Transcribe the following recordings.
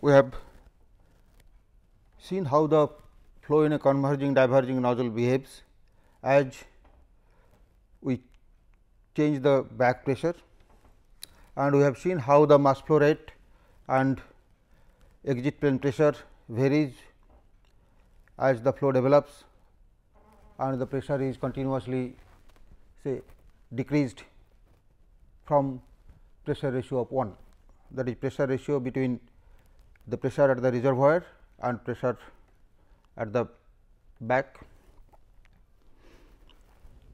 we have seen how the flow in a converging diverging nozzle behaves as we change the back pressure, and we have seen how the mass flow rate and exit plane pressure varies as the flow develops and the pressure is continuously say decreased from pressure ratio of 1, that is pressure ratio between the pressure at the reservoir and pressure at the back.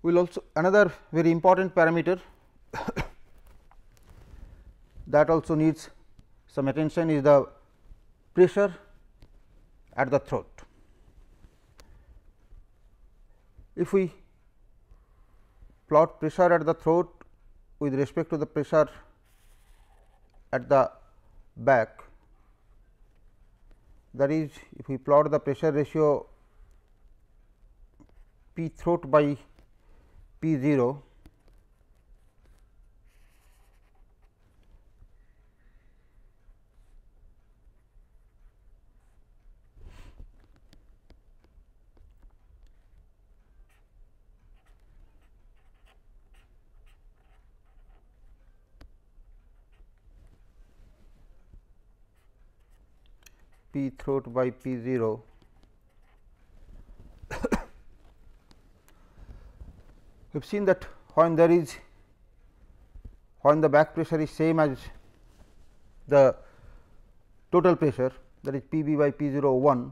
We will also another very important parameter that also needs some attention is the pressure at the throat. If we plot pressure at the throat with respect to the pressure at the back, that is if we plot the pressure ratio P throat by P 0, P throat by P 0 we have seen that when the back pressure is same as the total pressure, that is P b by P 0 1,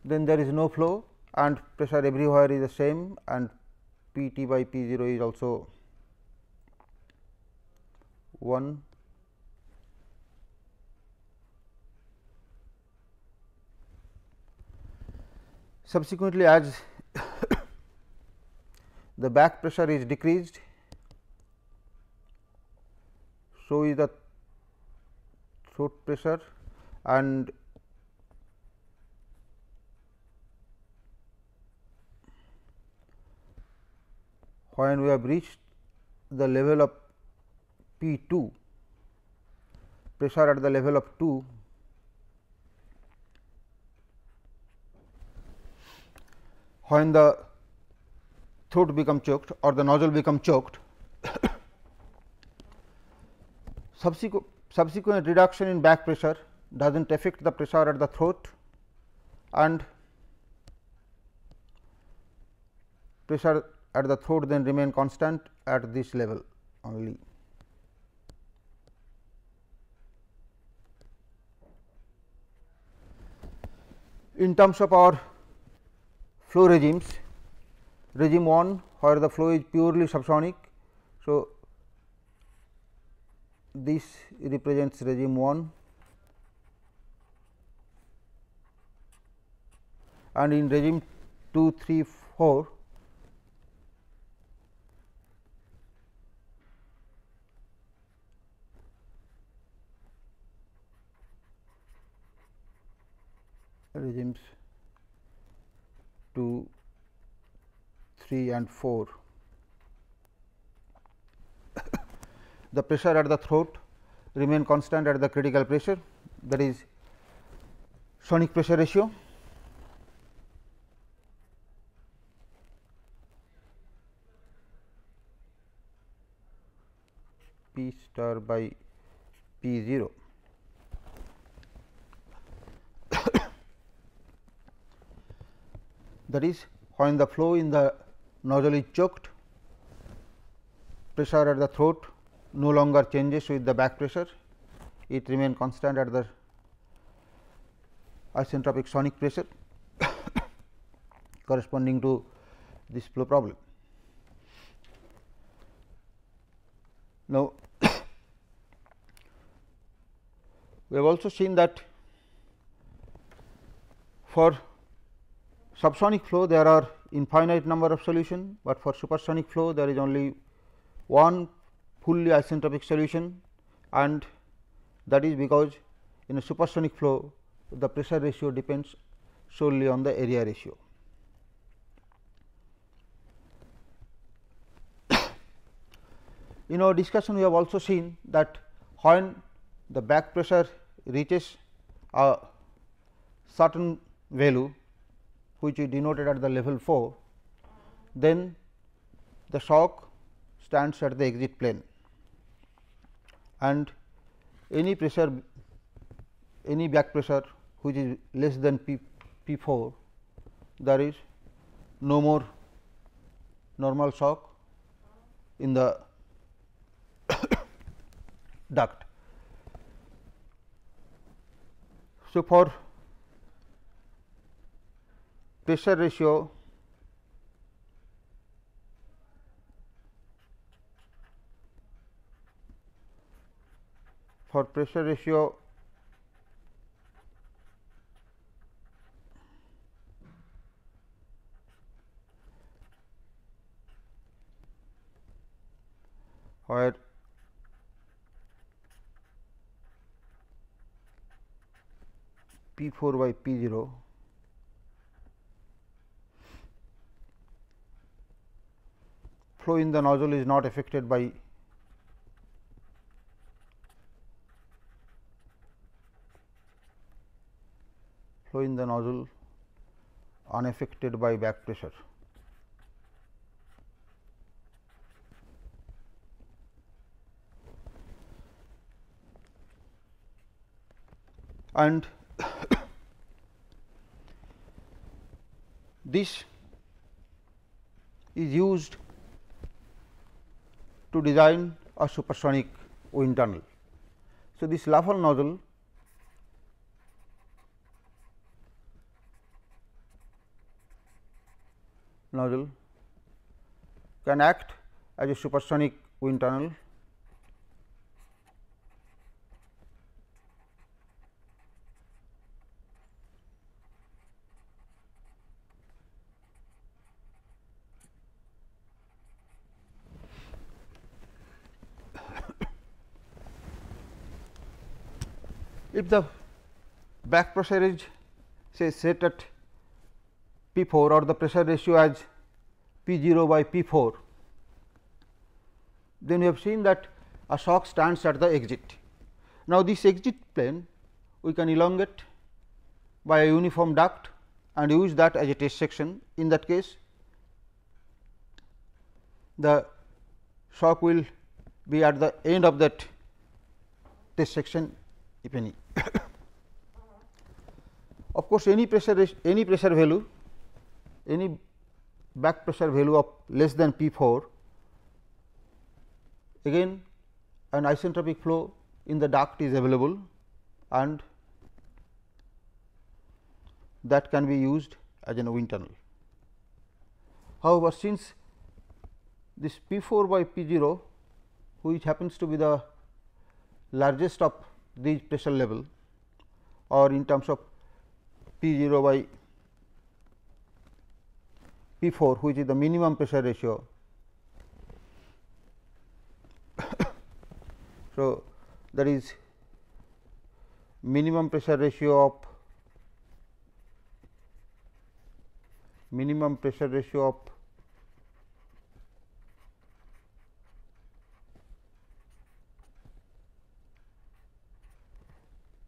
then there is no flow and pressure everywhere is the same, and P t by P 0 is also 1. Subsequently, as the back pressure is decreased, so is the throat pressure, and when we have reached the level of P 2, pressure at the level of 2, when the throat become choked or the nozzle become choked, subsequent reduction in back pressure does not affect the pressure at the throat, and pressure at the throat then remain constant at this level only. In terms of our flow regimes, regime 1 where the flow is purely subsonic. So, this represents regime 1, and in regime 2, 3, 4 regimes 2, 3 and 4, the pressure at the throat remain constant at the critical pressure, that is sonic pressure ratio. P star by P 0. That is when the flow in the nozzle is choked, pressure at the throat no longer changes with the back pressure, it remains constant at the isentropic sonic pressure corresponding to this flow problem. Now, we have also seen that for subsonic flow there are infinite number of solution, but for supersonic flow there is only one fully isentropic solution, and that is because in a supersonic flow the pressure ratio depends solely on the area ratio. In our discussion we have also seen that when the back pressure reaches a certain value which is denoted at the level 4, then the shock stands at the exit plane and any pressure, any back pressure which is less than P 4, there is no more normal shock in the duct. So, for pressure ratio where P 4 by P 0 flow in the nozzle is not affected by unaffected by back pressure. And this is used to design a supersonic wind tunnel. So, this Laffel nozzle can act as a supersonic wind tunnel if the back pressure is say set at P 4 or the pressure ratio as P 0 by P 4, then we have seen that a shock stands at the exit. Now, this exit plane we can elongate by a uniform duct and use that as a test section. In that case, the shock will be at the end of that test section, if any. Of course, any pressure value, any back pressure value of less than P 4, again an isentropic flow in the duct is available and that can be used as a wind tunnel. However, since this P 4 by P 0, which happens to be the largest of these pressure level, or in terms of P 0 by P 4, which is the minimum pressure ratio. So, that is minimum pressure ratio of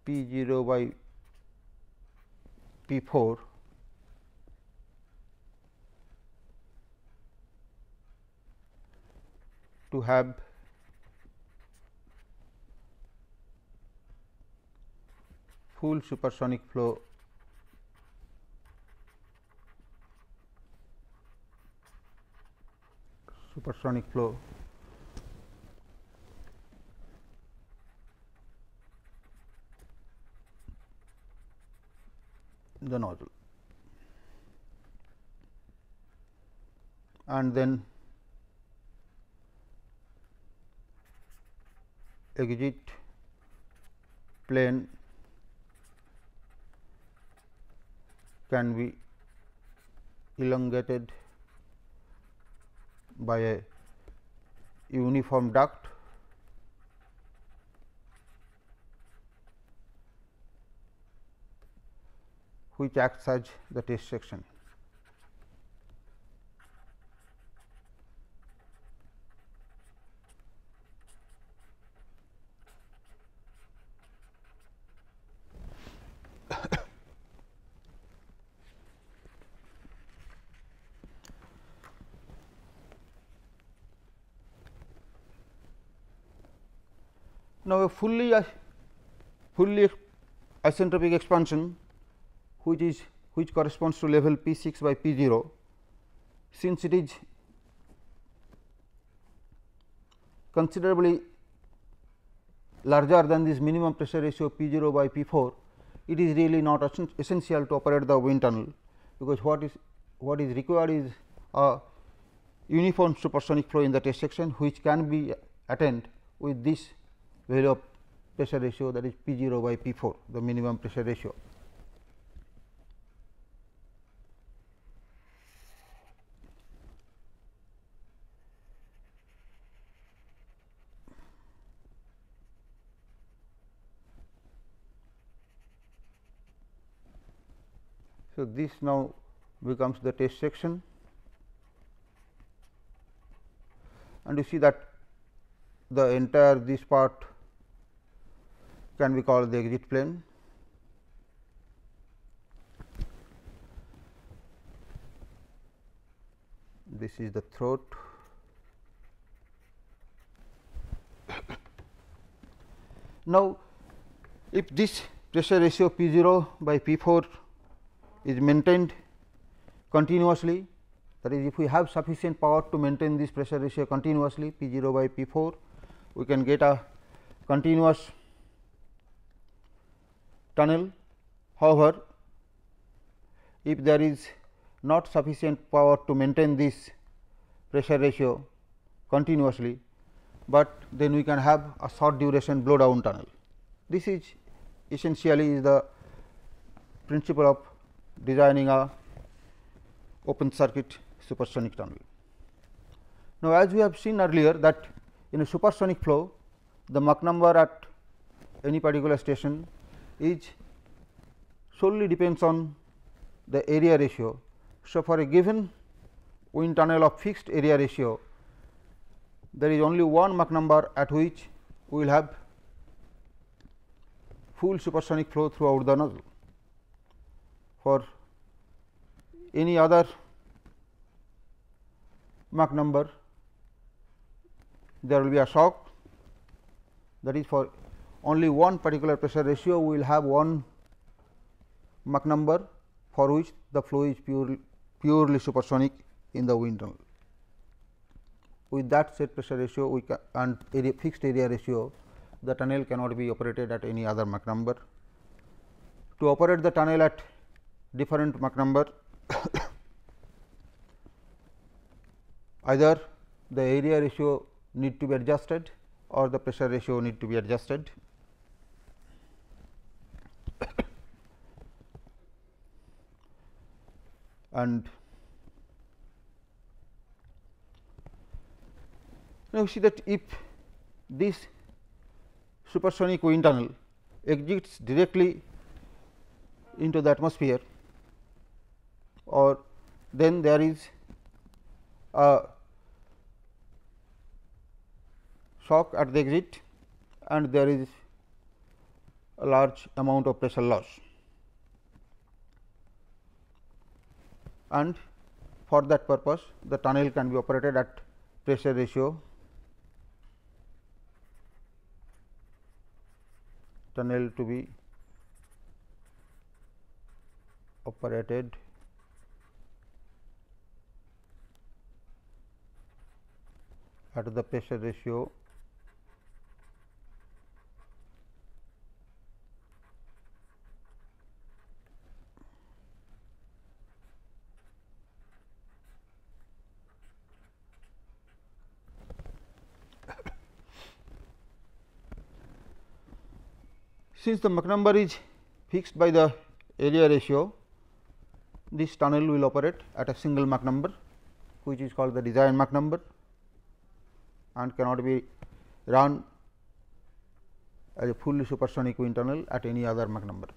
P 0 by P 4 to have full supersonic flow in the nozzle, and then exit plane can be elongated by a uniform duct which acts as the test section. Now, a fully isentropic expansion which corresponds to level P 6 by P 0, since it is considerably larger than this minimum pressure ratio P 0 by P 4, it is really not essential to operate the wind tunnel, because what is required is a uniform supersonic flow in the test section, which can be attained with this value of pressure ratio, that is P 0 by P 4, the minimum pressure ratio. So, this now becomes the test section, and you see that the entire this part can be called the exit plane. This is the throat. Now, if this pressure ratio P 0 by P 4 is maintained continuously, that is, if we have sufficient power to maintain this pressure ratio continuously P 0 by P 4, we can get a continuous tunnel. However, if there is not sufficient power to maintain this pressure ratio continuously, but then we can have a short duration blow down tunnel. This is essentially the principle of designing a open circuit supersonic tunnel. Now, as we have seen earlier that in a supersonic flow, the Mach number at any particular station is solely depends on the area ratio. So, for a given wind tunnel of fixed area ratio, there is only one Mach number at which we will have full supersonic flow throughout the nozzle. For any other Mach number, there will be a shock, that is, for only one particular pressure ratio we will have one Mach number for which the flow is purely supersonic in the wind tunnel. With that set pressure ratio we can, and fixed area ratio, the tunnel cannot be operated at any other Mach number. To operate the tunnel at different Mach number, either the area ratio need to be adjusted or the pressure ratio need to be adjusted. And now, see that if this supersonic wind tunnel exits directly into the atmosphere, or then there is a shock at the exit and there is a large amount of pressure loss, and for that purpose the tunnel can be operated at pressure ratio tunnel to be operated at the pressure ratio since the Mach number is fixed by the area ratio, this tunnel will operate at a single Mach number, which is called the design Mach number, and cannot be run as a fully supersonic wind tunnel at any other Mach number.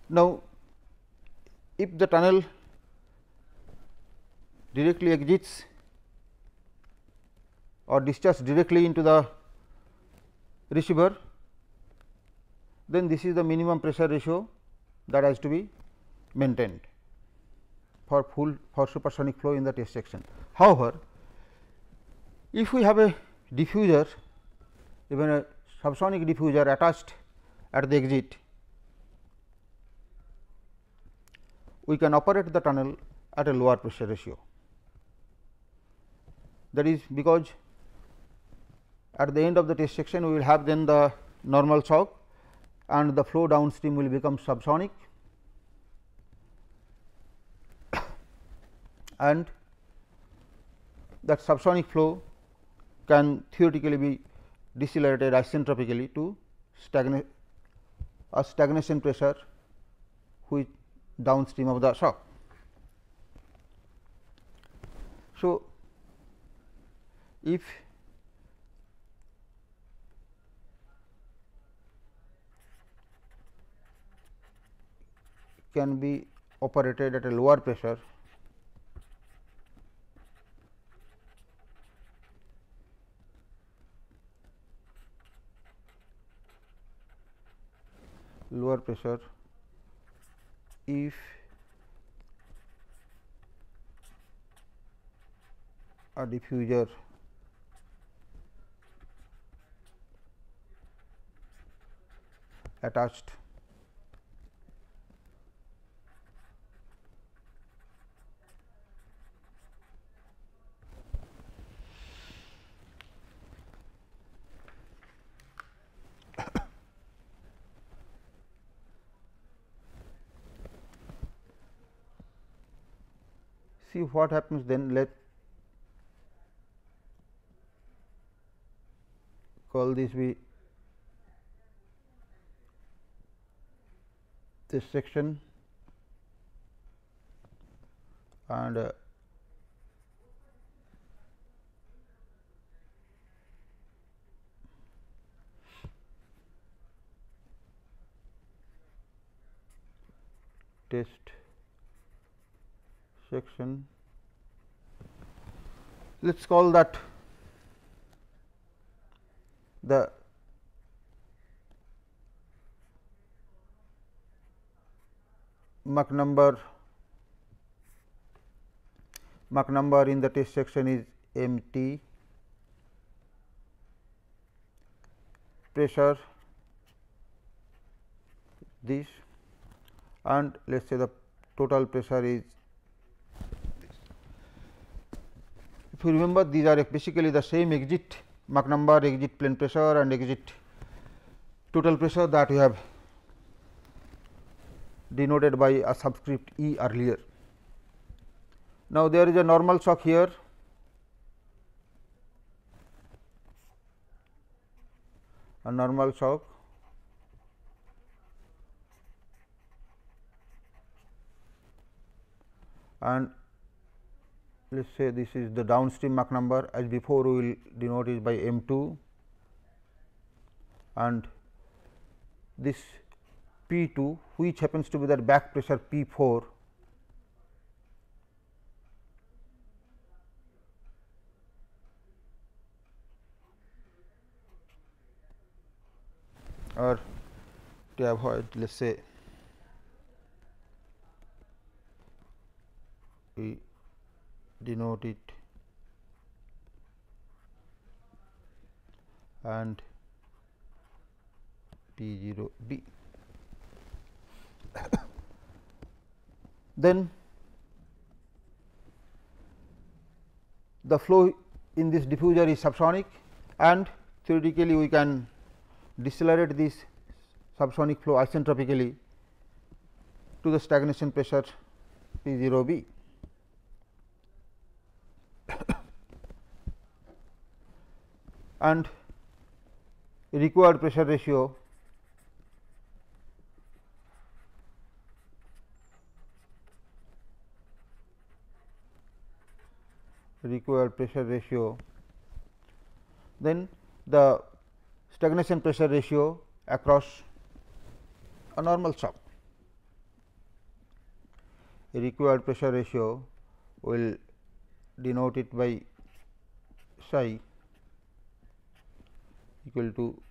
Now, if the tunnel directly exits or discharges directly into the receiver, then this is the minimum pressure ratio that has to be maintained for supersonic flow in the test section. However, if we have a diffuser, even a subsonic diffuser attached at the exit, we can operate the tunnel at a lower pressure ratio. That is because at the end of the test section we will have then the normal shock and the flow downstream will become subsonic, and that subsonic flow can theoretically be decelerated isentropically to a stagnation pressure which downstream of the shock. So, if can be operated at a lower pressure, if a diffuser attached see what happens then. Let call this be this section, and test section. Let us call that the Mach number in the test section is MT, pressure this, and let us say the total pressure is this. If you remember, these are basically the same exit Mach number, exit plane pressure and exit total pressure that we have denoted by a subscript E earlier. Now, there is a normal shock here, a normal shock, and let us say this is the downstream Mach number. As before, we will denote it by M 2, and this P 2, which happens to be that back pressure P 4, or to avoid, let us say we denote it and P 0 B. Then the flow in this diffuser is subsonic, and theoretically we can decelerate this subsonic flow isentropically to the stagnation pressure P 0 B. And required pressure ratio then the stagnation pressure ratio across a normal shock. A required pressure ratio will denote it by psi equal to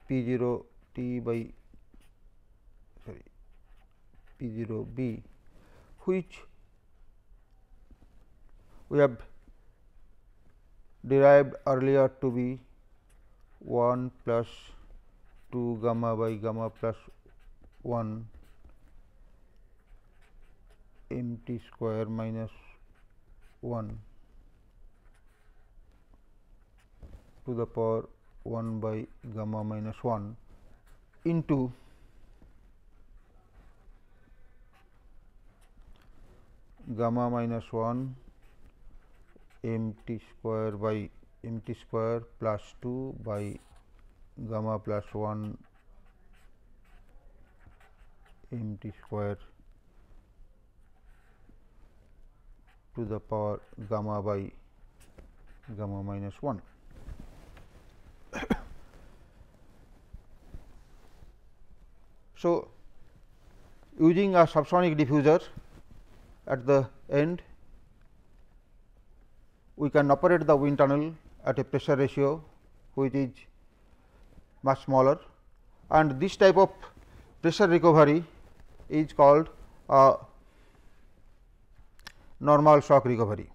P 0 T by P 0 B, which we have derived earlier to be 1 plus 2 gamma by gamma plus 1 m t square minus 1 to the power 1 by gamma minus 1 into gamma minus 1 m t square by m t square plus 2 by gamma plus 1 m t square to the power gamma by gamma minus 1. So, using a subsonic diffuser at the end, we can operate the wind tunnel at a pressure ratio which is much smaller, and this type of pressure recovery is called a normal shock recovery.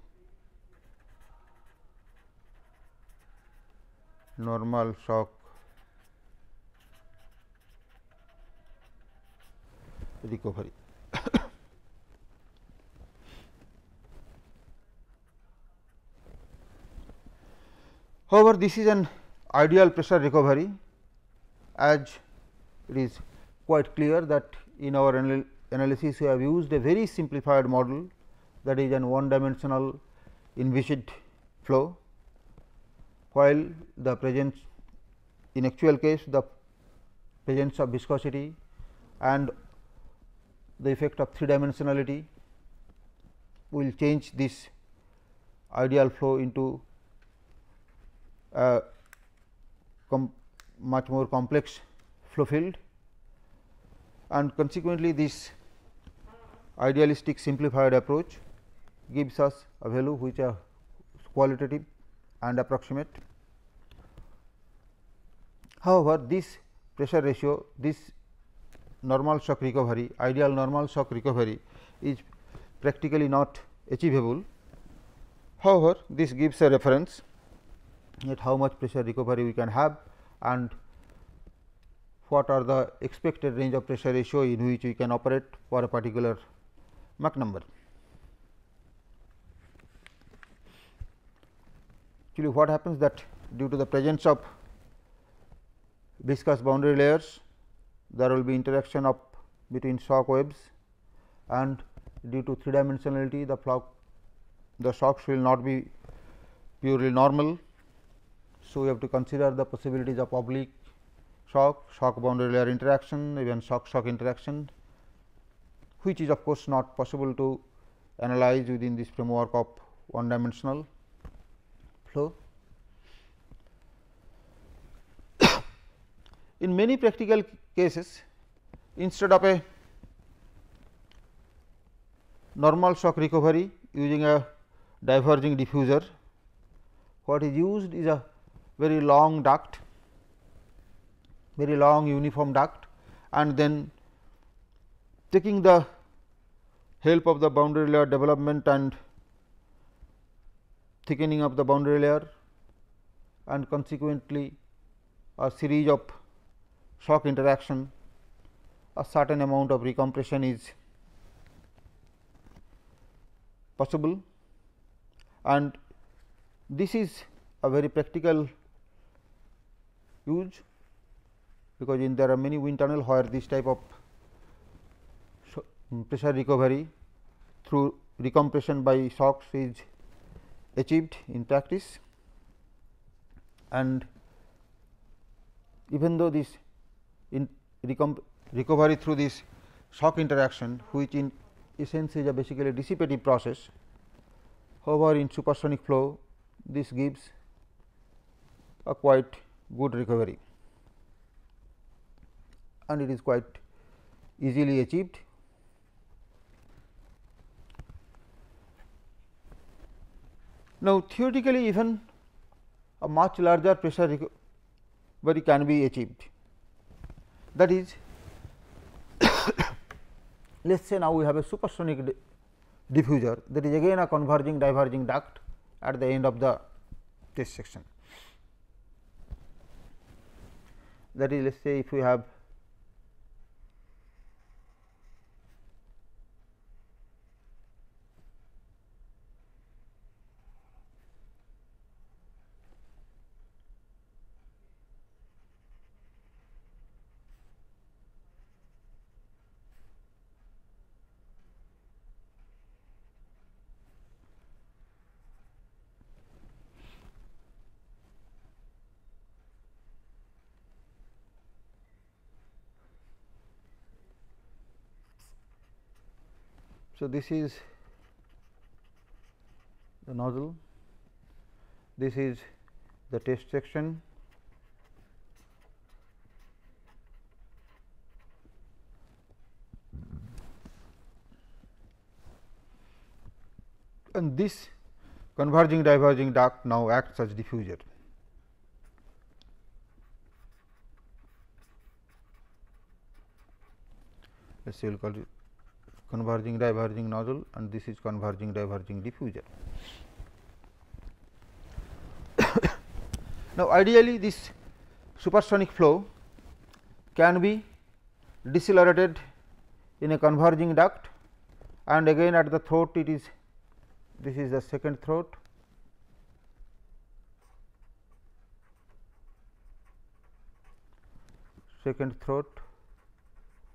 Normal shock recovery. However, this is an ideal pressure recovery, as it is quite clear that in our analysis we have used a very simplified model, that is an one dimensional envisaged flow, while the presence in actual case the presence of viscosity and the effect of three dimensionality will change this ideal flow into a much more complex flow field, and consequently this idealistic simplified approach gives us a value which are qualitative and approximate. However, this pressure ratio, this normal shock recovery, ideal normal shock recovery is practically not achievable. However, this gives a reference at how much pressure recovery we can have and what are the expected range of pressure ratio in which we can operate for a particular Mach number. Actually, what happens that due to the presence of viscous boundary layers, there will be interaction of between shock waves, and due to three dimensionality the shocks will not be purely normal. So, we have to consider the possibilities of oblique shock, shock boundary layer interaction, even shock interaction, which is of course not possible to analyze within this framework of one dimensional flow. In many practical cases, instead of a normal shock recovery using a diverging diffuser, what is used is a very long duct, very long uniform duct, and then taking the help of the boundary layer development and thickening of the boundary layer, and consequently a series of shock interaction, a certain amount of recompression is possible, and this is a very practical use, because there are many wind tunnel where this type of pressure recovery through recompression by shocks is achieved in practice. And even though this recovery through this shock interaction, which in essence is a basically dissipative process, however, in supersonic flow this gives a quite good recovery, and it is quite easily achieved. Now, theoretically even a much larger pressure recovery can be achieved. That is, let us say now we have a supersonic diffuser, that is again a converging diverging duct at the end of the test section. That is, let us say if we have so this is the nozzle, this is the test section, and this converging diverging duct now acts as diffuser. Let us say we will call it converging diverging nozzle, and this is converging diverging diffuser. Now, ideally this supersonic flow can be decelerated in a converging duct, and again at the throat it is, this is the second throat,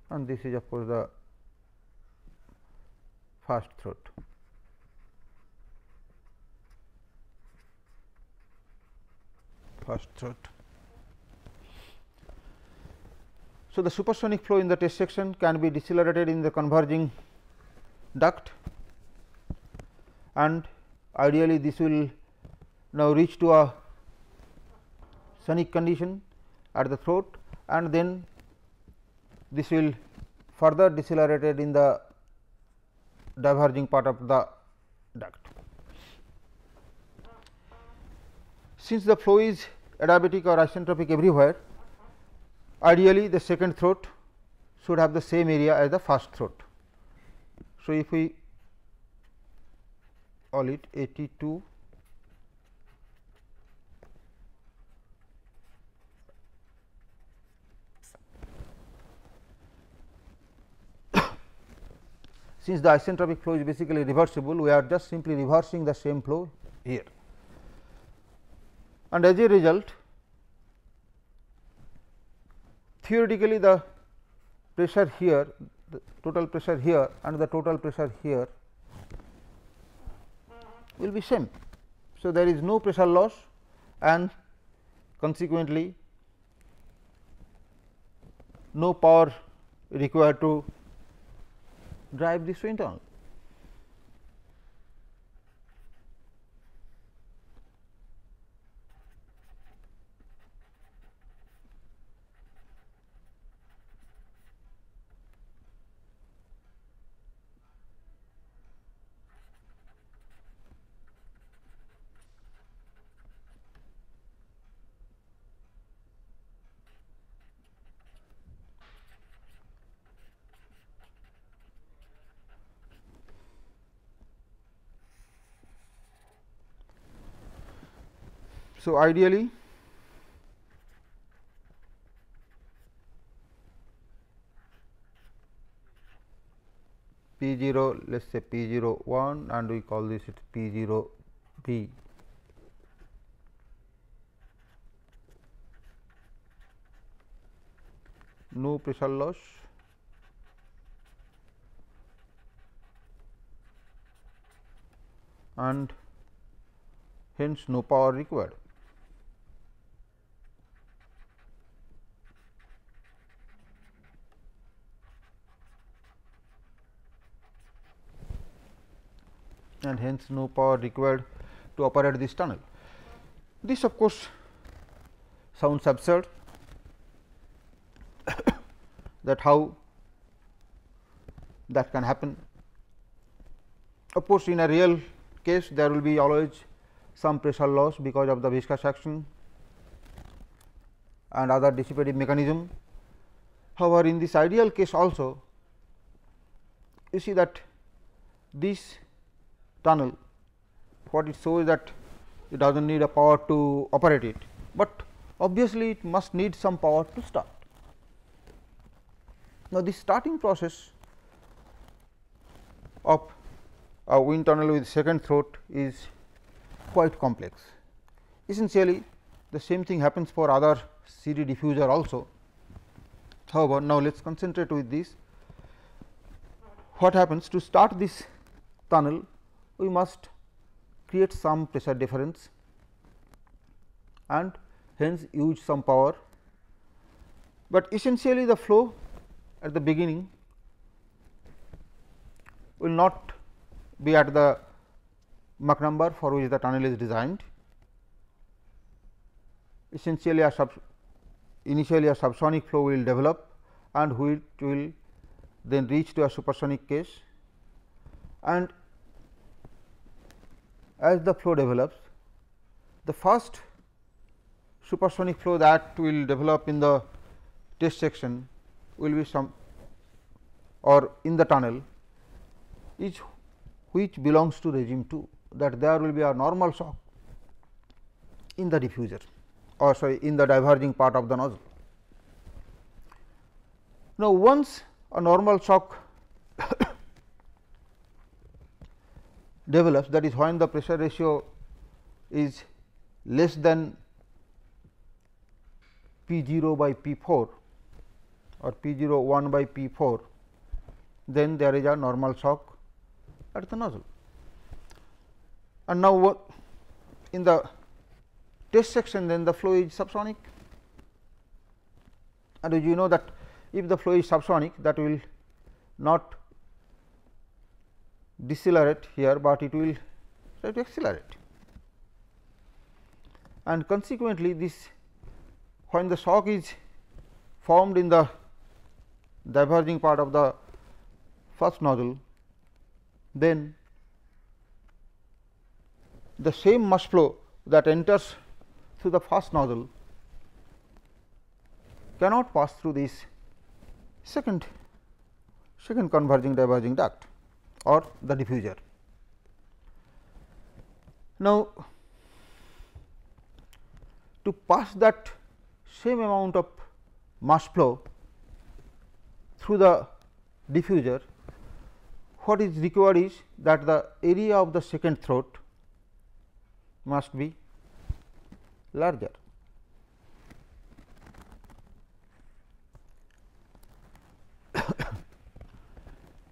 and this is of course the first throat. So, the supersonic flow in the test section can be decelerated in the converging duct, and ideally this will now reach to a sonic condition at the throat, and then this will further decelerated in the diverging part of the duct. Since the flow is adiabatic or isentropic everywhere, ideally the second throat should have the same area as the first throat. So, if we call it 82 since the isentropic flow is basically reversible, we are just simply reversing the same flow here, and as a result theoretically the pressure here, the total pressure here and the total pressure here will be same. So, there is no pressure loss, and consequently no power required to drive this wind tunnel. So, ideally P 0, let us say P 0 1, and we call this P 0 B. No pressure loss, and hence no power required. And hence no power required to operate this tunnel. This of course sounds absurd, that how that can happen. Of course, in a real case there will be always some pressure loss because of the viscous action and other dissipative mechanism. However, in this ideal case also you see that this tunnel, what it shows that it does not need a power to operate it, but obviously it must need some power to start. Now, the starting process of a wind tunnel with second throat is quite complex. Essentially, the same thing happens for other CD diffuser also. However, now let us concentrate with this. What happens to start this tunnel? We must create some pressure difference and hence use some power, but essentially the flow at the beginning will not be at the Mach number for which the tunnel is designed. Essentially initially a subsonic flow will develop and which will then reach to a supersonic case, and as the flow develops, the first supersonic flow that will develop in the test section will be some or in the tunnel is which belongs to regime 2, that there will be a normal shock in the diffuser or sorry in the diverging part of the nozzle. Now, once a normal shock develops, that is when the pressure ratio is less than P 0 by P 4 or P 0 1 by P 4, then there is a normal shock at the nozzle. And now, in the test section, then the flow is subsonic, and as you know that if the flow is subsonic, that will not decelerate here, but it will try to accelerate, and consequently this when the shock is formed in the diverging part of the first nozzle, then the same mass flow that enters through the first nozzle cannot pass through this second converging diverging duct or the diffuser. Now, to pass that same amount of mass flow through the diffuser, what is required is that the area of the second throat must be larger.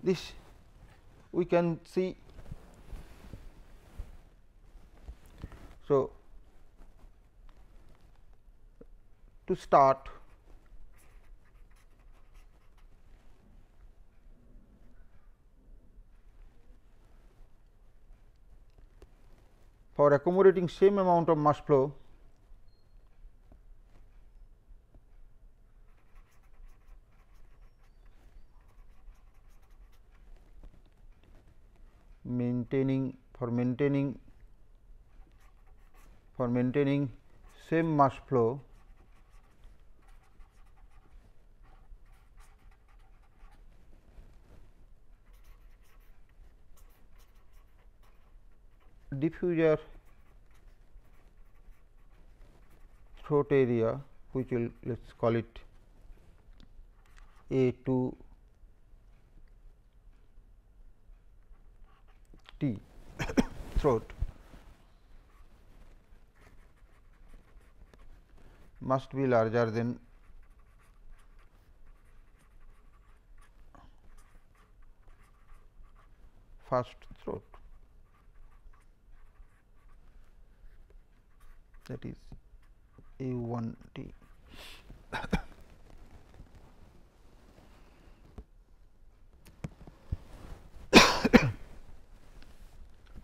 This we can see. So, to start, for accommodating same amount of mass flow, maintaining same mass flow, diffuser throat area, which will let us call it A 2 T throat, must be larger than first throat, that is A 1 T.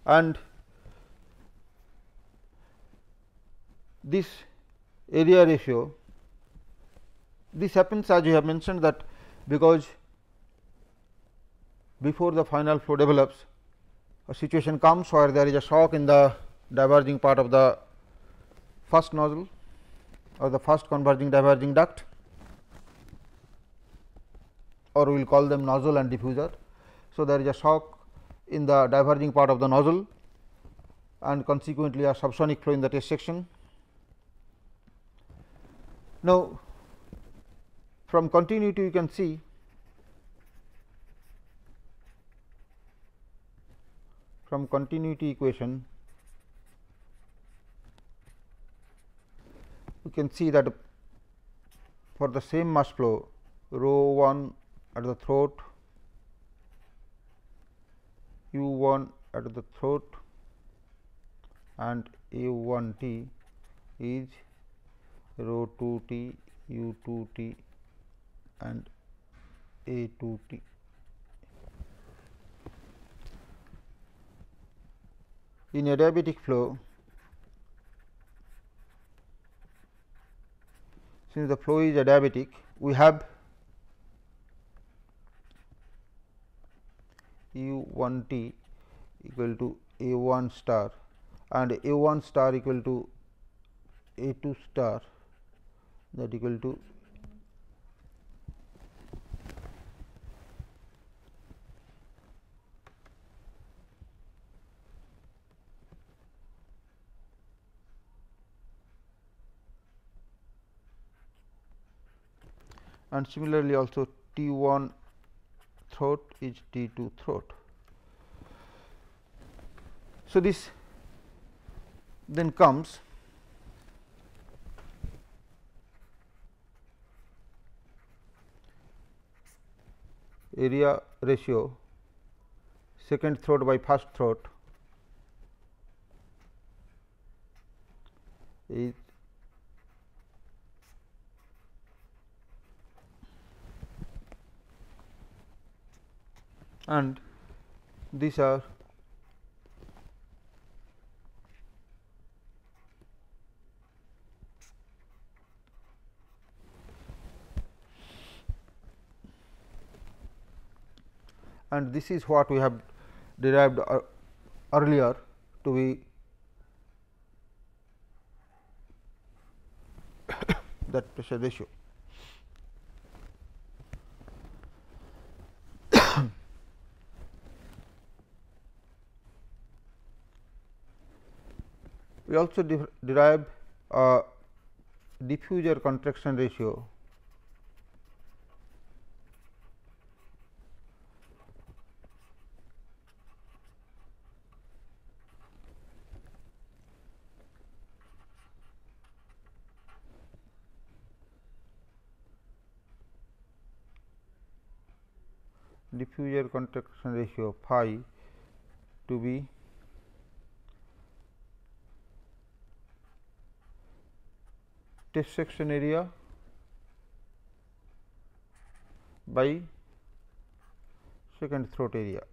And this area ratio, this happens as you have mentioned, that because before the final flow develops, a situation comes where there is a shock in the diverging part of the first nozzle or the first converging diverging duct, or we will call them nozzle and diffuser. So, there is a shock in the diverging part of the nozzle, and consequently a subsonic flow in the test section. Now, from continuity you can see from continuity equation we can see that for the same mass flow rho 1 at the throat, u 1 at the throat and a 1 t is rho 2 t, u 2 t and a 2 t. In adiabatic flow, since the flow is adiabatic, we have u 1 t equal to a 1 star and a 1 star equal to a 2 star, that equal to and similarly also T 1 throat is T 2 throat. So, this then comes area ratio second throat by first throat is and these are and this is what we have derived earlier to be that pressure ratio. We also derive a diffuser contraction ratio phi to be test section area by second throat area.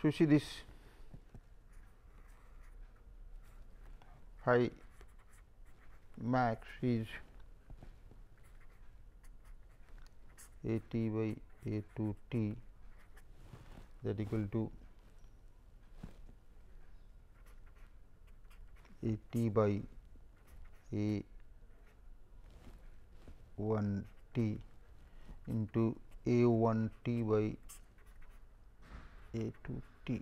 So, you see this phi max is a t by a 2 t, that equal to a t by a 1 t into a 1 t by a 2 t.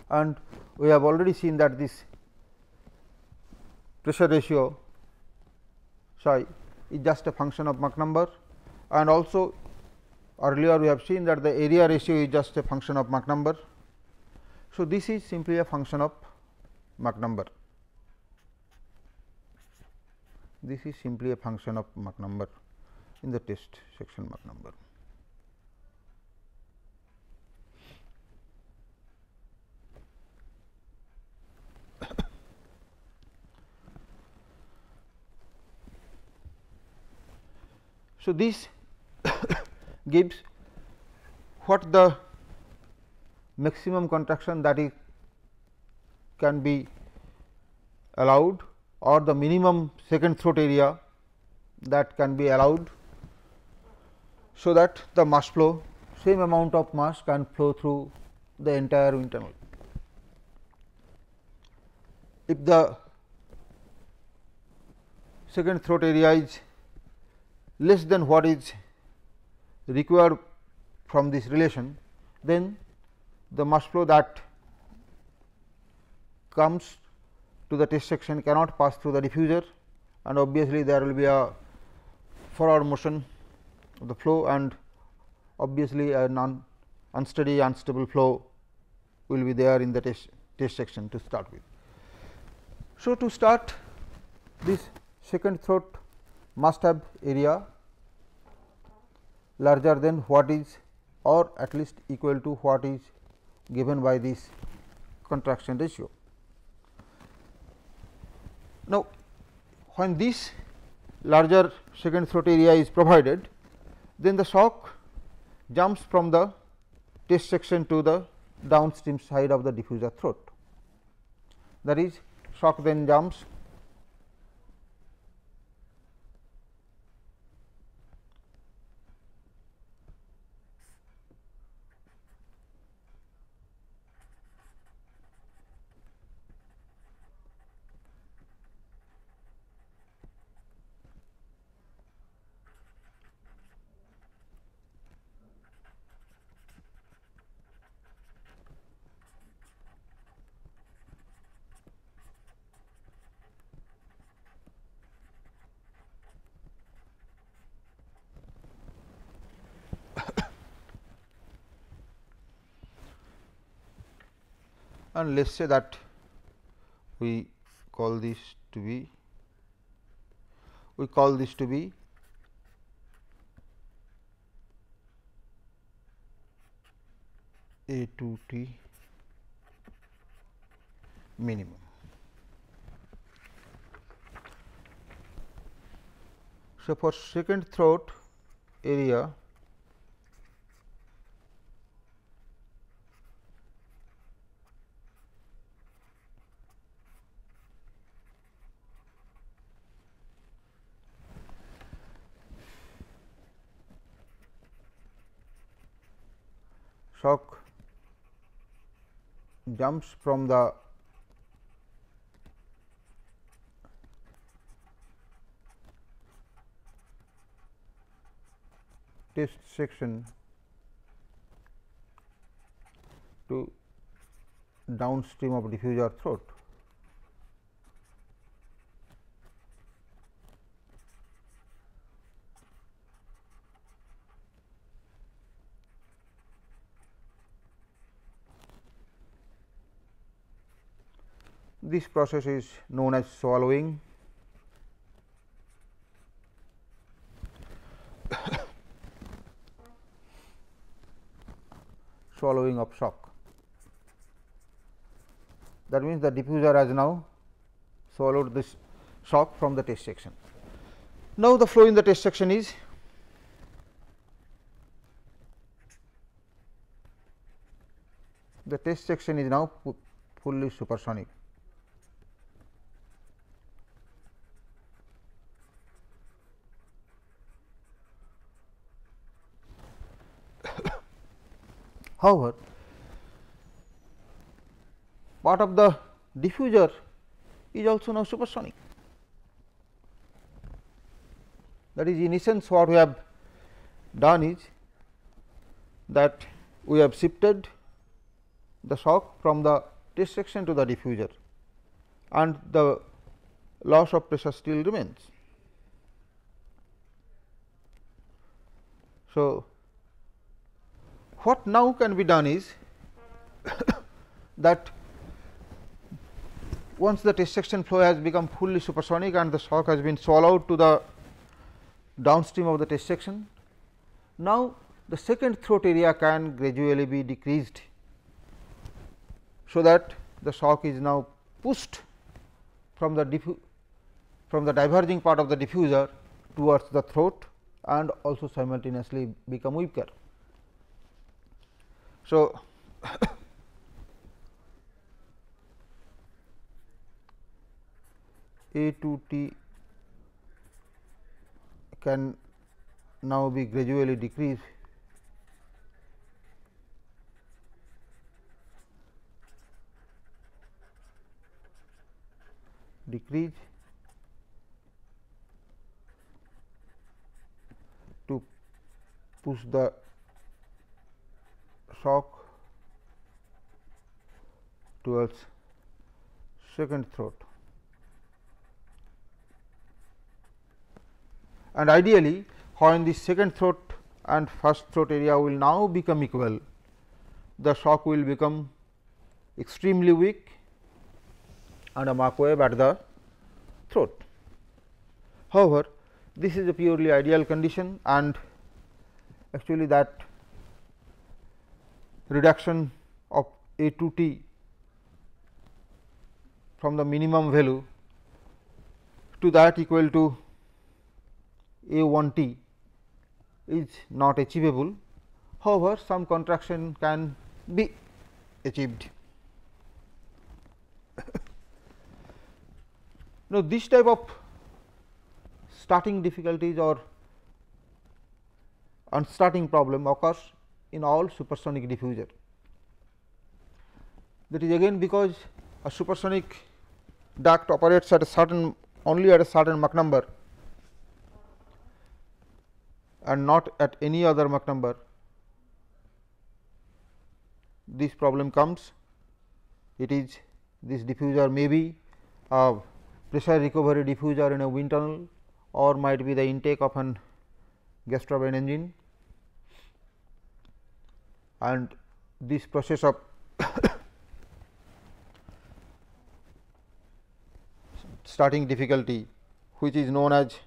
And we have already seen that this pressure ratio psi is just a function of Mach number, and also earlier we have seen that the area ratio is just a function of Mach number. So, this is simply a function of Mach number. This is simply a function of Mach number in the test section Mach number. So, this gives what the maximum contraction that is can be allowed, or the minimum second throat area that can be allowed, so that the mass flow, same amount of mass can flow through the entire wind tunnel. If the second throat area is less than what is required from this relation, then the mass flow that comes to the test section cannot pass through the diffuser, and obviously there will be a forward motion of the flow, and obviously a unsteady unstable flow will be there in the test section to start with. So, to start, this second throat must have area larger than what is, or at least equal to what is given by this contraction ratio. Now, when this larger second throat area is provided, then the shock jumps from the test section to the downstream side of the diffuser throat. That is, shock then jumps and let us say that we call this to be A 2 T minimum. So, for second throat area, shock jumps from the test section to downstream of diffuser throat. This process is known as swallowing. Swallowing of shock. That means, the diffuser has now swallowed this shock from the test section. Now, the flow in the test section is now fully supersonic. However, part of the diffuser is also now supersonic. That is, in essence, what we have done is that we have shifted the shock from the test section to the diffuser, and the loss of pressure still remains. So, what now can be done is that once the test section flow has become fully supersonic and the shock has been swallowed to the downstream of the test section, now the second throat area can gradually be decreased, so that the shock is now pushed from the diverging part of the diffuser towards the throat, and also simultaneously become weaker. So, A2T can now be gradually decreased to push the shock towards second throat. And ideally, when the second throat and first throat area will now become equal, the shock will become extremely weak and a Mach wave at the throat. However, this is a purely ideal condition, and actually that reduction of A2T from the minimum value to that equal to A1T is not achievable. However, some contraction can be achieved. Now, this type of starting difficulties or unstarting problem occurs in all supersonic diffuser. That is again because a supersonic duct operates at a certain only at a certain Mach number and not at any other Mach number. This problem comes. It is this diffuser may be a pressure recovery diffuser in a wind tunnel, or might be the intake of an gas turbine engine, and this process of starting difficulty, which is known as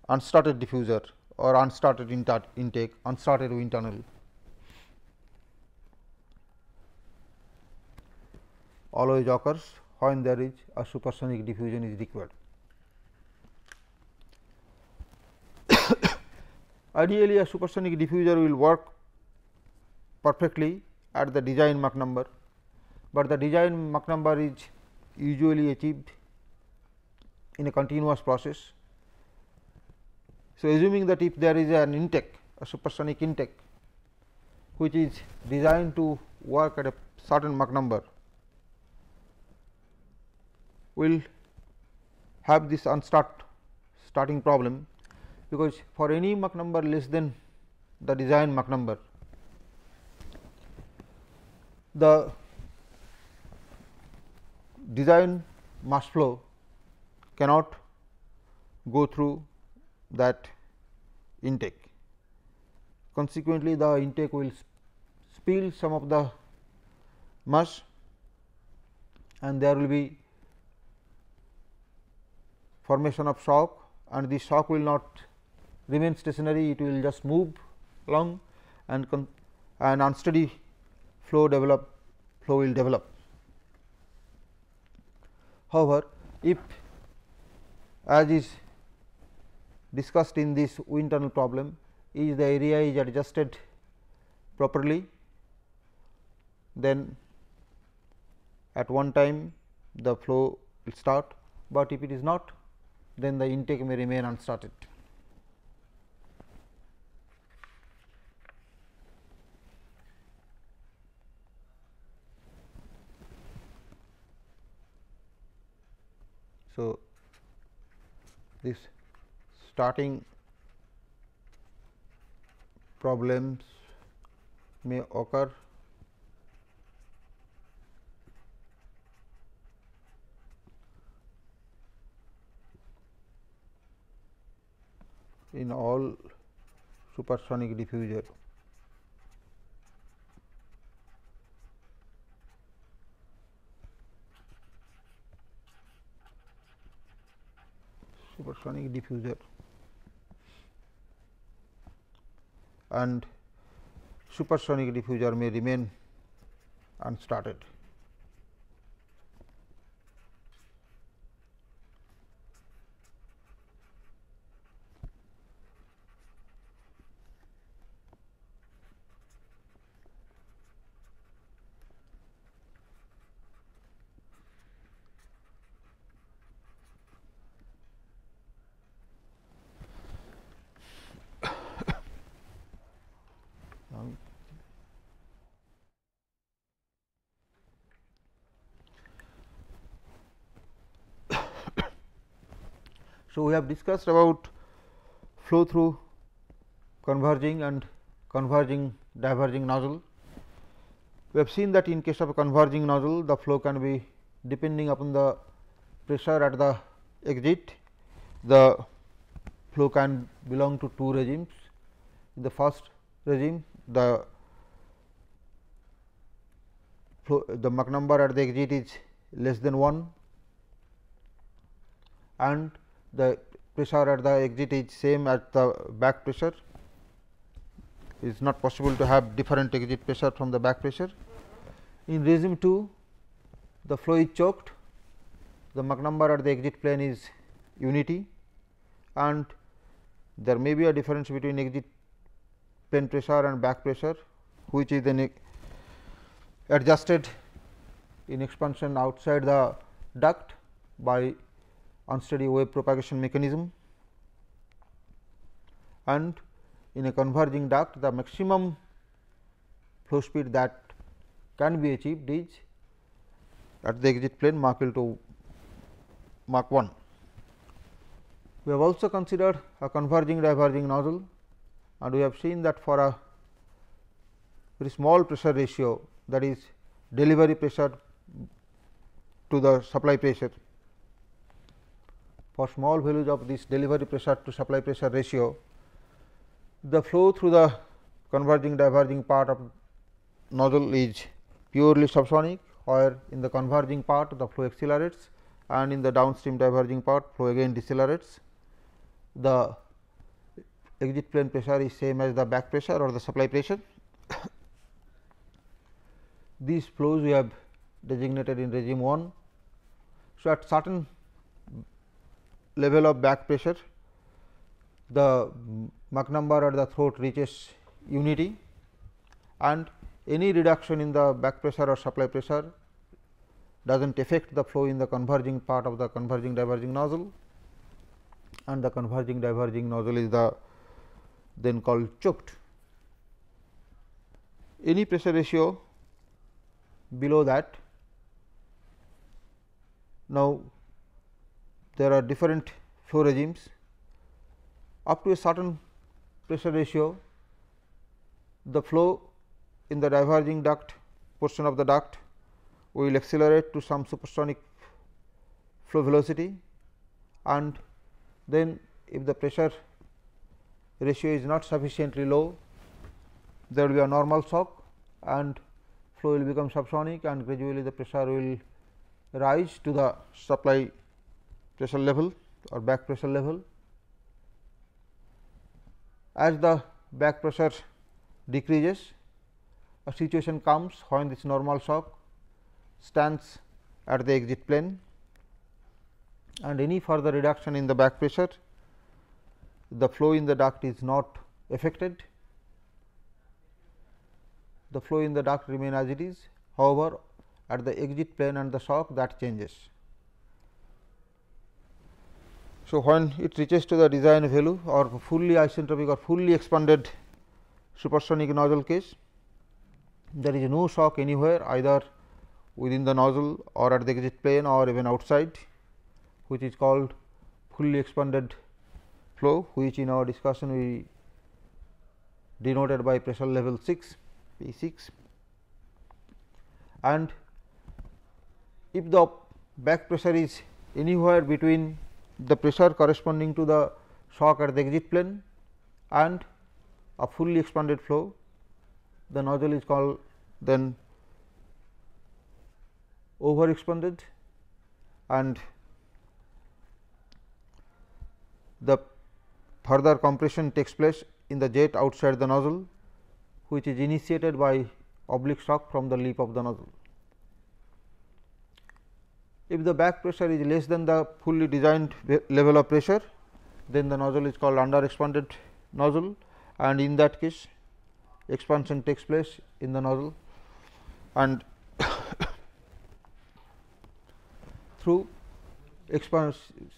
unstarted diffuser or unstarted intake, unstarted wind tunnel, always occurs when there is a supersonic diffusion is required. Ideally, a supersonic diffuser will work perfectly at the design Mach number, but the design Mach number is usually achieved in a continuous process. So, assuming that if there is an intake, a supersonic intake, which is designed to work at a certain Mach number, will have this starting problem, because for any Mach number less than the design Mach number, the design mass flow cannot go through that intake. Consequently, the intake will spill some of the mass, and there will be formation of shock, and this shock will not remain stationary, it will just move along, and an unsteady flow will develop. However, if as is discussed in this wind tunnel problem, is the area is adjusted properly, then at one time the flow will start, but if it is not, then the intake may remain unstarted. So, this starting problems may occur in all supersonic diffuser. Supersonic diffuser and supersonic diffuser may remain unstarted. So, we have discussed about flow through converging and converging diverging nozzle. We have seen that in case of a converging nozzle, the flow can be depending upon the pressure at the exit. The flow can belong to two regimes. In the first regime, the Mach number at the exit is less than 1 and the pressure at the exit is same as the back pressure. It is not possible to have different exit pressure from the back pressure. In regime 2, the flow is choked, the Mach number at the exit plane is unity and there may be a difference between exit plane pressure and back pressure, which is then adjusted in expansion outside the duct by unsteady wave propagation mechanism, and in a converging duct the maximum flow speed that can be achieved is at the exit plane Mach equal to Mach 1. We have also considered a converging diverging nozzle and we have seen that for a very small pressure ratio, that is delivery pressure to the supply pressure. For small values of this delivery pressure to supply pressure ratio, the flow through the converging diverging part of nozzle is purely subsonic, or in the converging part the flow accelerates and in the downstream diverging part flow again decelerates. The exit plane pressure is same as the back pressure or the supply pressure. These flows we have designated in regime 1. So, at certain level of back pressure, the Mach number at the throat reaches unity and any reduction in the back pressure or supply pressure does not affect the flow in the converging part of the converging diverging nozzle, and the converging diverging nozzle is the then called choked. Any pressure ratio below that, now there are different flow regimes. Up to a certain pressure ratio, the flow in the diverging duct portion of the duct will accelerate to some supersonic flow velocity, and then if the pressure ratio is not sufficiently low, there will be a normal shock and flow will become subsonic and gradually the pressure will rise to the supply pressure level or back pressure level. As the back pressure decreases, a situation comes when this normal shock stands at the exit plane, and any further reduction in the back pressure, the flow in the duct is not affected. The flow in the duct remain as it is, however, at the exit plane and the shock that changes. So, when it reaches to the design value or fully isentropic or fully expanded supersonic nozzle case, there is no shock anywhere either within the nozzle or at the exit plane or even outside, which is called fully expanded flow, which in our discussion we denoted by pressure level 6 P 6. And if the back pressure is anywhere between the pressure corresponding to the shock at the exit plane and a fully expanded flow, the nozzle is called then over expanded, and the further compression takes place in the jet outside the nozzle, which is initiated by oblique shock from the lip of the nozzle. If the back pressure is less than the fully designed level of pressure, then the nozzle is called under expanded nozzle, and in that case expansion takes place in the nozzle and through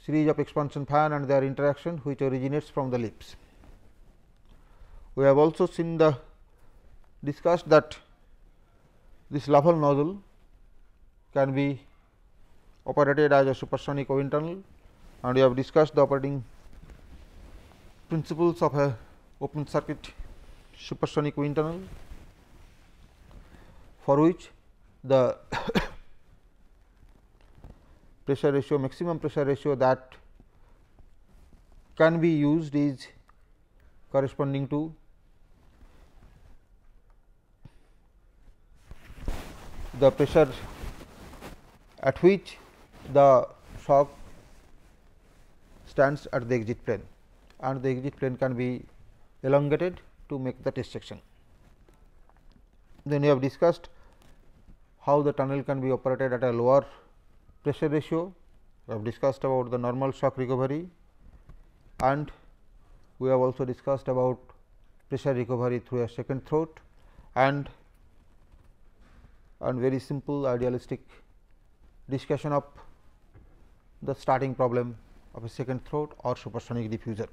series of expansion fan and their interaction which originates from the lips. We have also discussed that this Laval nozzle can be operated as a supersonic wave tunnel and we have discussed the operating principles of a open circuit supersonic wind tunnel, for which the pressure ratio, maximum pressure ratio that can be used is corresponding to the pressure at which the shock stands at the exit plane, and the exit plane can be elongated to make the test section. Then we have discussed how the tunnel can be operated at a lower pressure ratio. We have discussed about the normal shock recovery, and we have also discussed about pressure recovery through a second throat and very simple idealistic discussion of the starting problem of a second throat or supersonic diffuser.